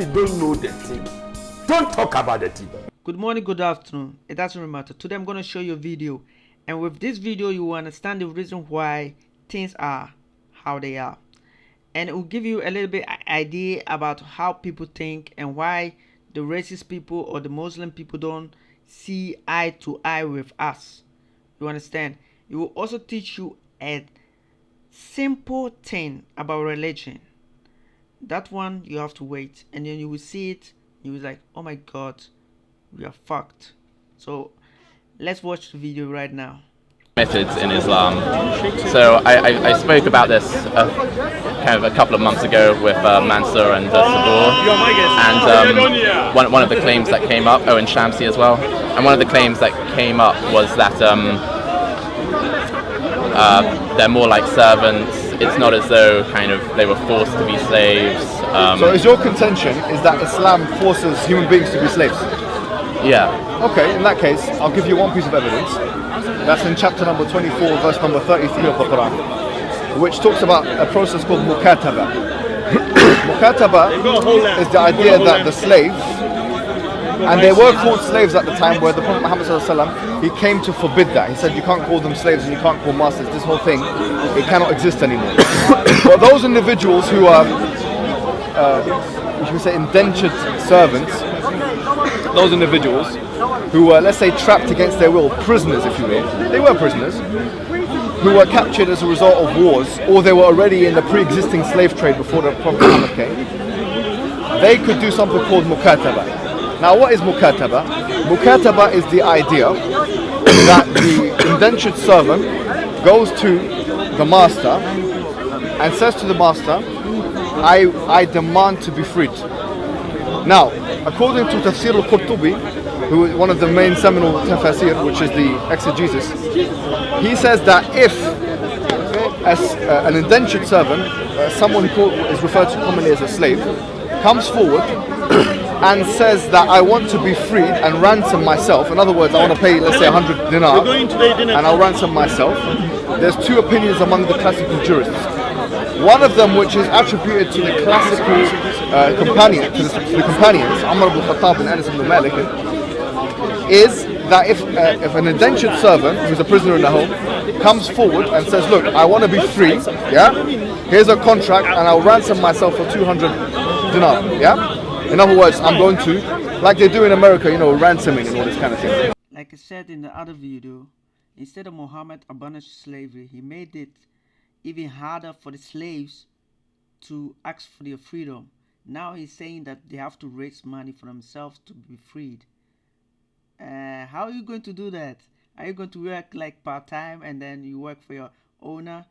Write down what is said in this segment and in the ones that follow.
you don't know the thing, don't talk about the thing. Good morning, good afternoon. It doesn't really matter. Today I'm going to show you a video, and with this video you will understand the reason why things are how they are, and it will give you a little bit idea about how people think and why the racist people or the Muslim people don't see eye to eye with us. You understand? It will also teach you a simple thing about religion. That one you have to wait, and then you will see it. You will like, oh my god, we are fucked. So let's watch the video right now. Methods in Islam. So I spoke about this kind of a couple of months ago with Mansour and Sabur, and one of the claims that came up, and Shamsi as well, and one of the claims that came up was that they're more like servants. It's not as though kind of they were forced to be slaves. So is your contention is that Islam forces human beings to be slaves? Yeah. Okay, in that case, I'll give you one piece of evidence. That's in chapter number 24, verse number 33 of the Quran, which talks about a process called mukataba. Mukataba is the idea that the slave, and they were called slaves at the time where the Prophet Muhammad ﷺ, he came to forbid that. He said you can't call them slaves and you can't call masters. This whole thing, it cannot exist anymore. But those individuals who are, you should say, indentured servants, those individuals who were, let's say, trapped against their will, prisoners if you will, they were prisoners, who were captured as a result of wars, or they were already in the pre-existing slave trade before the Prophet Muhammad came, they could do something called mukataba. Now what is mukataba? Mukataba is the idea that the indentured servant goes to the master and says to the master, I demand to be freed. Now, according to Tafsir al-Qurtubi, who is one of the main seminal tafsir, which is the exegesis, he says that if an indentured servant, someone who is referred to commonly as a slave, comes forward and says that I want to be freed and ransom myself, in other words, I want to pay, let's say, 100 dinar, and I'll ransom myself, there's two opinions among the classical jurists. One of them, which is attributed to the classical companions, Umar ibn Khattab and Anas ibn Malik, is that if an indentured servant who's a prisoner in the home comes forward and says, look, I want to be free, yeah, here's a contract and I'll ransom myself for 200 dinar, yeah. In other words, I'm going to, like they do in America, you know, ransoming and all this kind of thing. Like I said in the other video, instead of Muhammad abolished slavery, he made it even harder for the slaves to ask for their freedom. Now he's saying that they have to raise money for themselves to be freed. How are you going to do that? Are you going to work like part-time and then you work for your owner?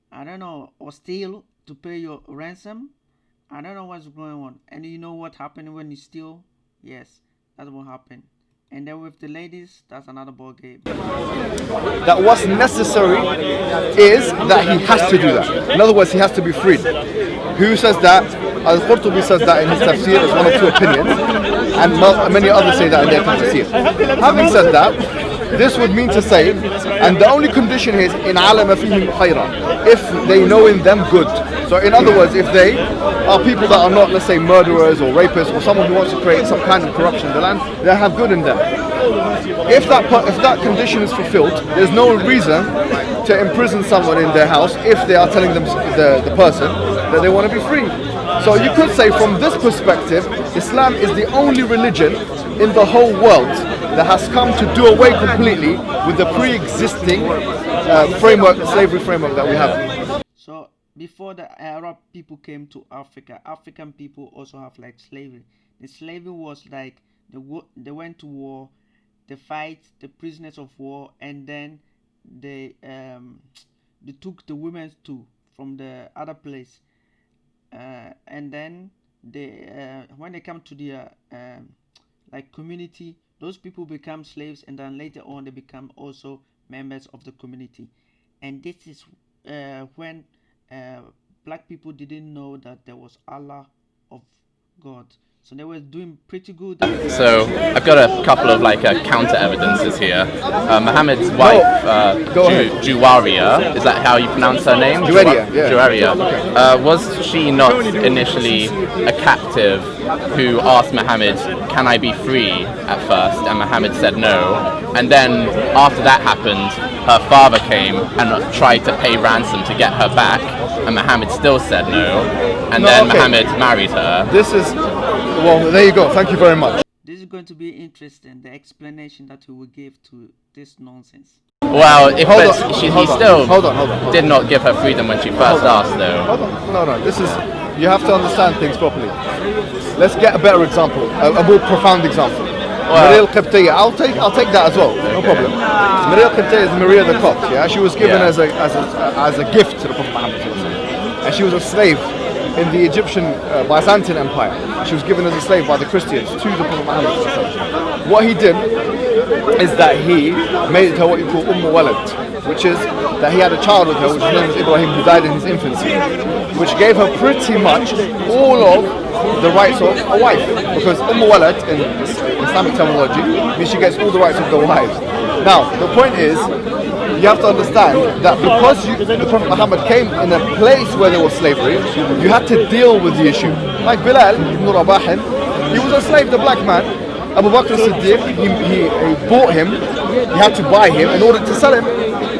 I don't know, or steal to pay your ransom? I don't know what's going on. And you know what happened when you steal? Yes, that's what happened. And then with the ladies, that's another ball game. That what's necessary is that he has to do that. In other words, he has to be freed. Who says that? Al-Qurtubi says that in his tafsir as one of two opinions, and many others say that in their tafsir. Having said that, this would mean to say, and the only condition is in alama fihim khayran, if they know in them good. So in other words, if they are people that are not, let's say, murderers or rapists or someone who wants to create some kind of corruption in the land, they have good in them. If that condition is fulfilled, there's no reason to imprison someone in their house if they are telling them, the person, that they want to be free. So you could say from this perspective, Islam is the only religion in the whole world that has come to do away completely with the pre-existing slavery framework that we have. So before the Arab people came to Africa, African people also have like slavery. The slavery was like they went to war, they fight the prisoners of war, and then they took the women too from the other place, and then they when they come to the like community, those people become slaves, and then later on they become also members of the community. And this is when black people didn't know that there was Allah of God. So they were doing pretty good. So I've got a couple of like counter evidences here. Muhammad's wife, Juwaria, is that how you pronounce her name? Juwaria, yeah. Juwaria. Was she not initially a captive who asked Muhammad, "Can I be free?" at first, and Muhammad said no. And then after that happened, her father came and tried to pay ransom to get her back, and Muhammad still said no. And then Muhammad married her. This is, well, there you go. Thank you very much. This is going to be interesting, the explanation that he will give to this nonsense. Well, if he still hold on. did not give her freedom when she first asked, though. Hold on. No. This is, you have to understand things properly. Let's get a better example, a more profound example. Maria al-Qibtiyya, I'll take that as well, no problem. Maria al-Qibtiyya is Maria the Copt, yeah? She was given as a gift to the Prophet Muhammad, and she was a slave in the Egyptian Byzantine Empire. She was given as a slave by the Christians to the Prophet Muhammad. What he did is that he made her what you call Walad, which is that he had a child with her, which his name was Ibrahim, who died in his infancy, which gave her pretty much all of the rights of a wife, because Walad in Islamic terminology means she gets all the rights of the wives. Now, the point is, you have to understand that because the Prophet Muhammad came in a place where there was slavery, you had to deal with the issue. Like Bilal ibn Rabah, he was a slave, the black man. Abu Bakr as-Siddiq, he bought him, he had to buy him in order to sell him.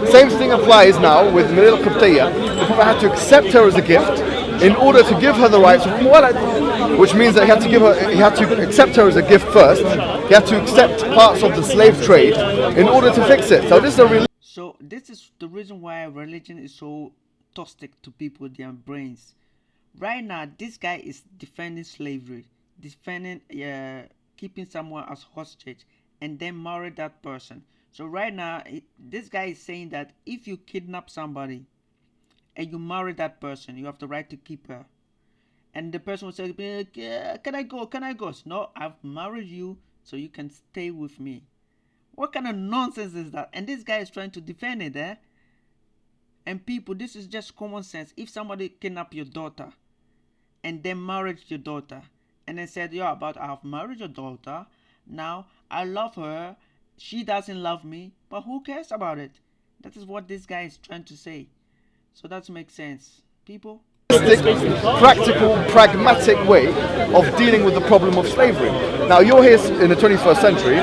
Same thing applies now with Maria al-Qibtiyya. The Prophet had to accept her as a gift in order to give her the rights of Walad, which means that he had to accept her as a gift first. He had to accept parts of the slave trade in order to fix it. So this is a really. So this is the reason why religion is so toxic to people, their brains. Right now, this guy is defending slavery, defending keeping someone as hostage, and then marry that person. So right now, this guy is saying that if you kidnap somebody and you marry that person, you have the right to keep her. And the person will say, "Can I go? Can I go?" No, I've married you, so you can stay with me. What kind of nonsense is that? And this guy is trying to defend it, eh? And people, this is just common sense. If somebody kidnapped your daughter and then married your daughter and then said, "Yeah, but I've married your daughter. Now I love her. She doesn't love me, but who cares about it?" That is what this guy is trying to say. So that makes sense, people. Practical, pragmatic way of dealing with the problem of slavery. Now you're here in the 21st century.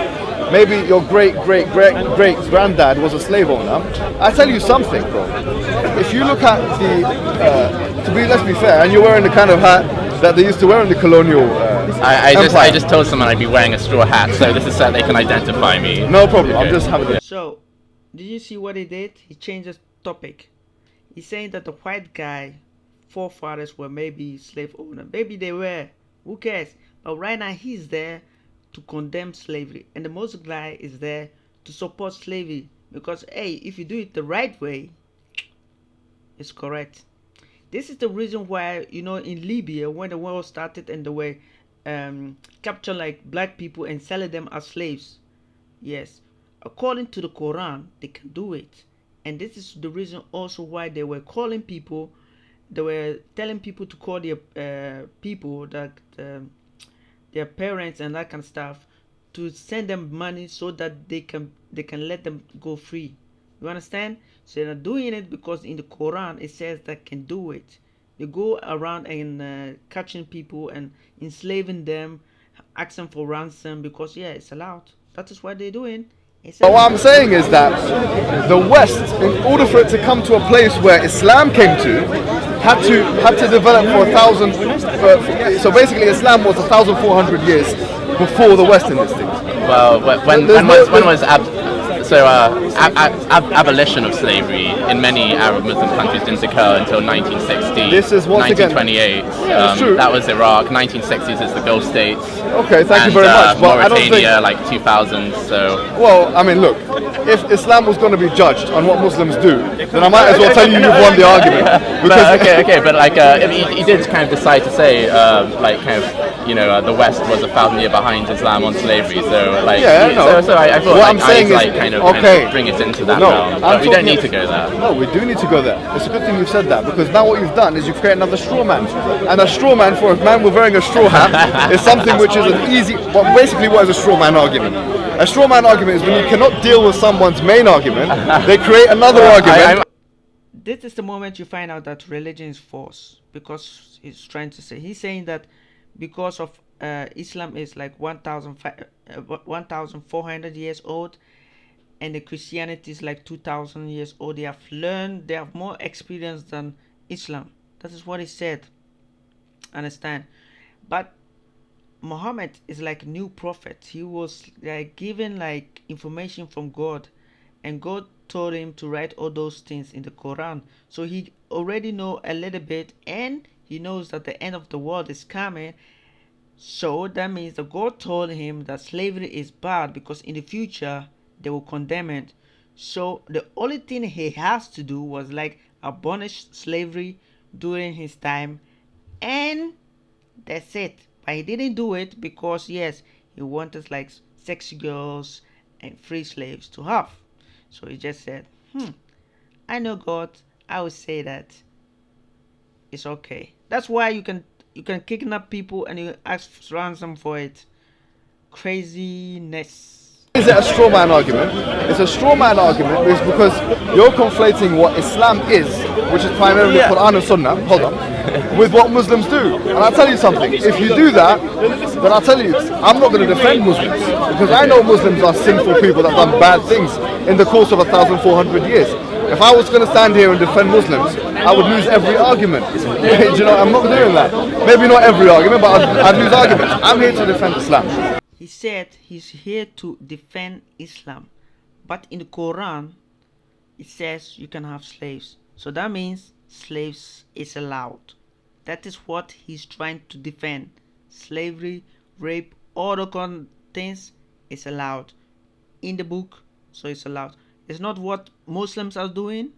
Maybe your great granddad was a slave owner. I tell you something, bro. If you look at let's be fair, and you're wearing the kind of hat that they used to wear in the colonial. I just told someone I'd be wearing a straw hat, so this is so they can identify me. No problem. Okay. I'm just having it. So, did you see what he did? He changed the topic. He's saying that the white guy forefathers were maybe slave owners. Maybe they were. Who cares? But right now he's there to condemn slavery, and the Muslim guy is there to support slavery, because hey, if you do it the right way, it's correct. This is the reason why, you know, in Libya, when the war started and they were capturing like black people and selling them as slaves, yes, according to the Quran, they can do it. And this is the reason also why they were calling people, they were telling people to call their people, that their parents and that kind of stuff, to send them money so that they can let them go free. You understand? So they're doing it because in the Quran it says they can do it. They go around and catching people and enslaving them, asking for ransom, because yeah, it's allowed. That is what they're doing. But what I'm saying is that the West, in order for it to come to a place where Islam came to, had to develop for 1,000. So basically, Islam was 1,400 years before the West in this thing. Well, when was abolition of slavery in many Arab Muslim countries didn't occur until 1960. This is once 1928. Yeah, true. That was Iraq. 1960s is the Gulf states. Okay, thank you very much. But Mauritania, like 2000. So. Well, I mean, look, if Islam was going to be judged on what Muslims do, then I might as well tell you you've won the argument. Because but like he did kind of decide to say like kind of, you know, the West was 1,000 years behind Islam on slavery. So like so I thought what I'm saying is, like kind of bring it into that realm. But we don't need to go there. No, we do need to go there. It's a good thing you've said that, because now what you've done is you've created another straw man. And a straw man for a man with wearing a straw hat is something which is an easy. Well, basically, what is a straw man argument? A straw man argument is when you cannot deal with someone's main argument, they create another argument. This is the moment you find out that religion is false, because he's trying to say, he's saying that because of Islam is like 1,400 years old, and the Christianity is like 2,000 years old. They have more experience than Islam. That is what he said. Understand? But Muhammad is like a new prophet. He was like given like information from God, and God told him to write all those things in the Quran. So he already know a little bit, and he knows that the end of the world is coming. So that means that God told him that slavery is bad because in the future they will condemn it. So the only thing he has to do was like abolish slavery during his time, and that's it. But he didn't do it because yes, he wanted like sexy girls and free slaves to have. So he just said, I know God, I will say that it's okay. That's why you can kidnap people and you ask ransom for it. Craziness. Is it a straw man argument? It's a straw man argument because you're conflating what Islam is, which is primarily Quran and Sunnah, hold on, with what Muslims do. And I'll tell you something, if you do that, then I'll tell you, I'm not going to defend Muslims, because I know Muslims are sinful people that have done bad things in the course of 1,400 years. If I was going to stand here and defend Muslims, I would lose every argument. Do you know, I'm not doing that. Maybe not every argument, but I'd lose arguments. I'm here to defend Islam. He said he's here to defend Islam, but in the Quran it says you can have slaves. So that means slaves is allowed. That is what he's trying to defend. Slavery, rape, all the things is allowed in the book, so it's allowed. It's not what Muslims are doing,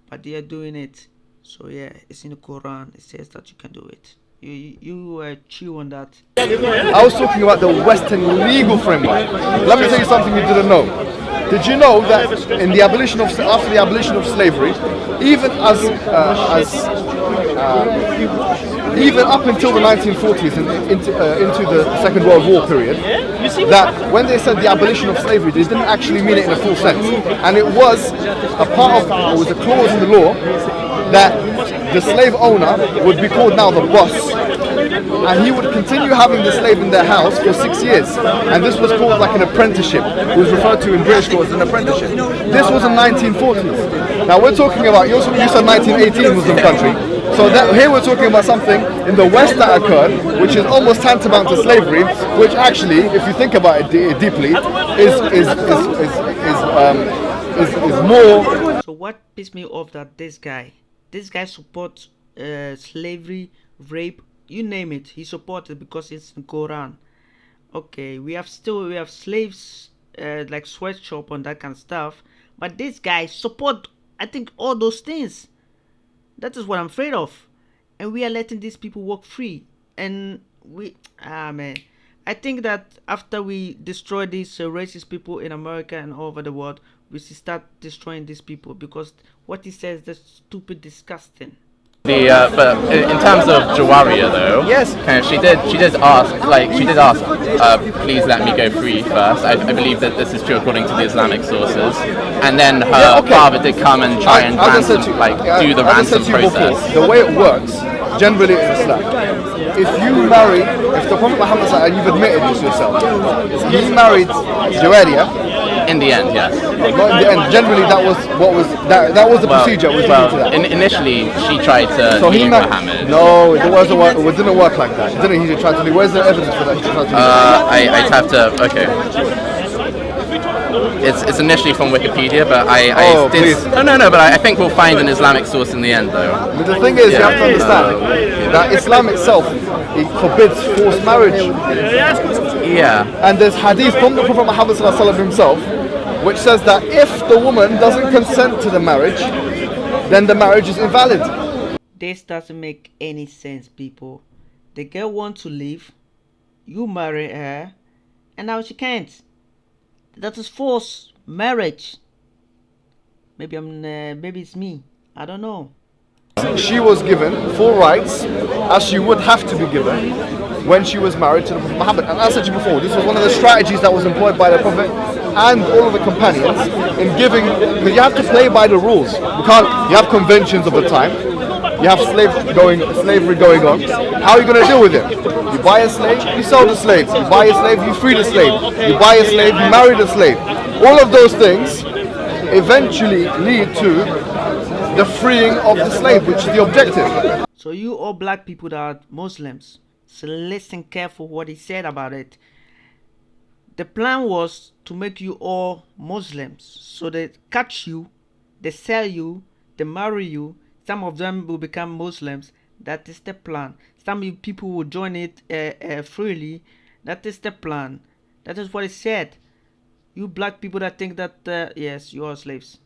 but they are doing it. So yeah, it's in the Quran. It says that you can do it. You chew on that. I was talking about the Western legal framework. Let me tell you something you didn't know. Did you know that in the abolition of after the abolition of slavery, even even up until the 1940s and into the Second World War period, that when they said the abolition of slavery, they didn't actually mean it in a full sense, and it was a part of, it was a clause in the law that the slave owner would be called now the boss, and he would continue having the slave in their house for 6 years, and this was called like an apprenticeship. It was referred to in British law as an apprenticeship. This was in 1940s. Now we're talking about, you said 1918 Muslim country, so that here we're talking about something in the West that occurred, which is almost tantamount to slavery, which actually, if you think about it deeply, is more. So what pissed me off that this guy supports slavery, rape, you name it, he supported because it's in Quran. Okay, we have slaves, like sweatshop and that kind of stuff, but this guy support, I think, all those things. That is what I'm afraid of, and we are letting these people walk free. And man, I think that after we destroy these racist people in America and all over the world, we should start destroying these people, because what he says is stupid, disgusting. But in terms of Jawaria though, yes, she did ask, please let me go free first. I believe that this is true according to the Islamic sources. And then her father did come and try and do the ransom process. Before, the way it works, generally in Islam, if the Prophet Muhammad, and you've admitted this yourself, he married Jawaria. In the end, yes. Not in the end. Generally, that was the procedure. Initially, she tried to leave Muhammad. No, it didn't work like that. It didn't. He tried to leave. Where's the evidence for that? He tried to leave. I'd have to. Okay. It's initially from Wikipedia, but but I think we'll find an Islamic source in the end, though. But the thing is, you have to understand that Islam itself, it forbids forced marriage. Yeah. And there's hadith from the Prophet Muhammad himself, which says that if the woman doesn't consent to the marriage, then the marriage is invalid. This doesn't make any sense, people. The girl wants to leave, you marry her, and now she can't. That is forced marriage. Maybe it's me. I don't know. She was given full rights, as she would have to be given when she was married to the Prophet Muhammad. And as I said to you before, this was one of the strategies that was employed by the Prophet and all of the companions in giving, because you have to play by the rules. You have conventions of the time, you have slavery going on. How are you going to deal with it? You buy a slave, you sell the slave. You buy a slave, you free the slave. You buy a slave, you marry the slave. All of those things eventually lead to the freeing of the slave, which is the objective. So you all black people that are Muslims, so listen careful what he said about it. The plan was to make you all Muslims, so they catch you, they sell you, they marry you. Some of them will become Muslims. That is the plan. Some people will join it freely. That is the plan. That is what it said. You black people that think that yes, you are slaves.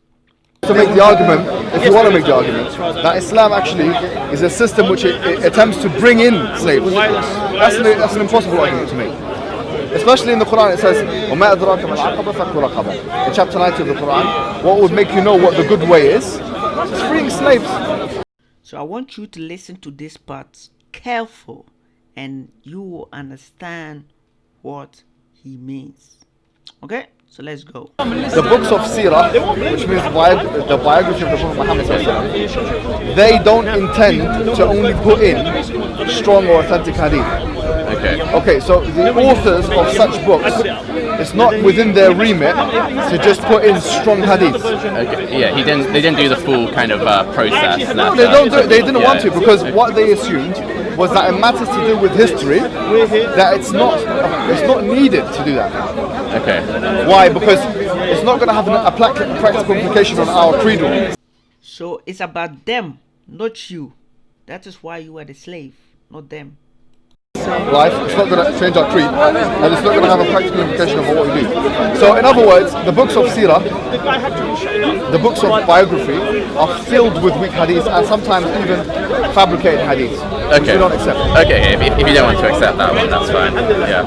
To make the argument, if you want to make the argument, that Islam actually is a system which it attempts to bring in slaves. That's an impossible argument to make. Especially in the Quran, it says, وَمَا أَدْرَاكَ مَا الْعَقَبَةُ فَكُّ رَقَبَةٍ. In chapter 90 of the Quran, what would make you know what the good way is? It's freeing slaves. So I want you to listen to this part careful, and you will understand what he means. Okay, so let's go. The books of Sirah, which means the biography of the Prophet Muhammad, they don't intend to only put in strong or authentic hadith. Okay, so the authors of such books, it's not within their remit to just put in strong hadith. Okay. Yeah, they didn't do the full kind of process. No, they don't do it. They didn't want to, because what they assumed was that in matters to do with history, that it's not needed to do that. Okay. Why? Because it's not going to have a practical implication on our credo. So it's about them, not you. That is why you are the slave, not them. Life, it's not going to change our creed, and it's not going to have a practical implication of what we do. So, in other words, the books of Sirah, the books of biography, are filled with weak hadiths and sometimes even fabricated hadiths. Okay. We don't accept. Okay, if you don't want to accept that one, that's fine. Yeah.